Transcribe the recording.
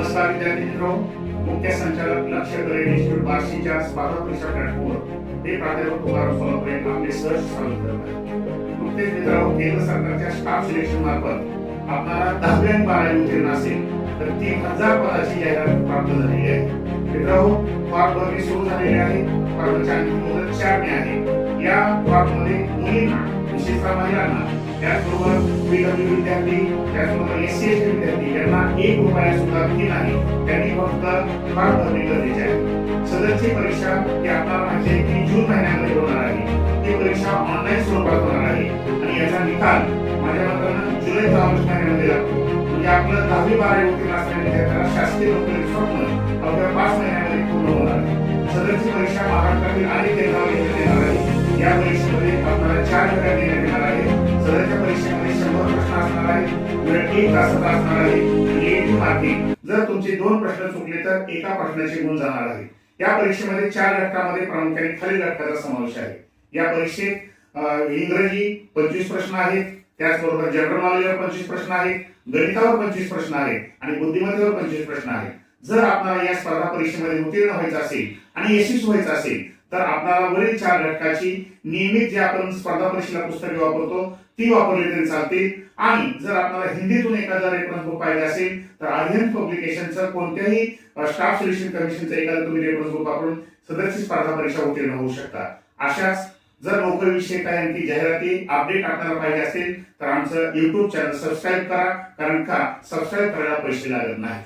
नमस्कार विद्यार्थी मित्रों, मुख्य संचालक लक्ष्य करिअर इन्स्टिट्यूट बार्शीच्या स्पर्धा परीक्षा प्लॅटफॉर्मवर हे प्राध्यापक तुकाराम सोलंके आपले सहर्ष स्वागत करत आहे. नुकतेच मित्रांनो, केंद्र सरकारच्या स्टाफ सिलेक्शन मार्फत आपणाला 10वी आणि 12वी उत्तीर्ण असेल तर 3000 पदाची जाहिरात प्राप्त झालेली आहे. मित्रांनो, फॉर्म भरणे सुरू झालेले आहे. फॉर्मची अंतिम मुदत 4 मे आहे. या फॉर्ममध्ये मुलींना, विशेषतः महिलांना, त्याचबरोबर पीडब्ल्यू विद्यार्थी, त्याचबरोबर एससी एसटी विद्यार्थी यांना 1 रुपया सुद्धा फी नाही. त्यांनी फक्त फॉर्म भरणे गरजेचे आहे. सदरची परीक्षा ही आपल्याला माहिती आहे की जून महिन्यामध्ये होणार आहे. ही परीक्षा ऑनलाईन स्वरूपात होणार आहे आणि याचा निकाल माझ्या मताने जुलै ते ऑगस्ट महिन्यामध्ये लागतो. म्हणजे आपलं 10वी 12वी उत्तीर्ण असणाऱ्या विद्यार्थ्यांना शासकीय नोकरीचे स्वप्न अवघ्या 5 महिन्यामध्ये पूर्ण होणार आहे. सदरची परीक्षा महाराष्ट्रातील अनेक केंद्रावर घेण्यात येणार आहे. या परीक्षेमध्ये आपल्याला 4 विभाग देण्यात येणार आहे. सदरच्या परीक्षेमध्ये 100 प्रश्न असणार आहेत. वेळ 1 तासाचा असणार आहे. निगेटिव्ह मार्किंग, जर तुमचे 2 प्रश्न चुकले तर एका प्रश्नाचे गुण जाणार आहे. या परीक्षेमध्ये 4 घटकामध्ये प्रामुख्याने खालील घटकाचा समावेश आहे. या परीक्षेत इंग्रजी 25 प्रश्न आहेत, त्याचबरोबर जनरल नॉलेजवर 25 प्रश्न आहेत, गणितावर 25 प्रश्न आहेत आणि बुद्धिमत्तेवर 25 प्रश्न आहेत. जर आपल्याला या स्पर्धा परीक्षेमध्ये उत्तीर्ण व्हायचं असेल आणि यशस्वी व्हायचं असेल तर आपल्याला वरील 4 घटकाची नियमित जे आपण स्पर्धा परीक्षेला पुस्तके वापरतो ती वापरली तरी चालते. आणि जर आपल्याला हिंदीतून एखादा रेफरन्स बुक पाहिजे असेल तर आर्यन पब्लिकेशनचं कोणत्याही स्टाफ सिलेक्शन कमिशनचं एखादं तुम्ही रेफरन्स बुक वापरून सदरची स्पर्धा परीक्षा उत्तीर्ण होऊ शकता. अशाच जर नोकरीविषयी काही जाहिराती अपडेट आपल्याला पाहिजे असेल तर आमचं YouTube चॅनल सबस्क्राईब करा, कारण का सबस्क्राईब करायला पैसे लागत नाही.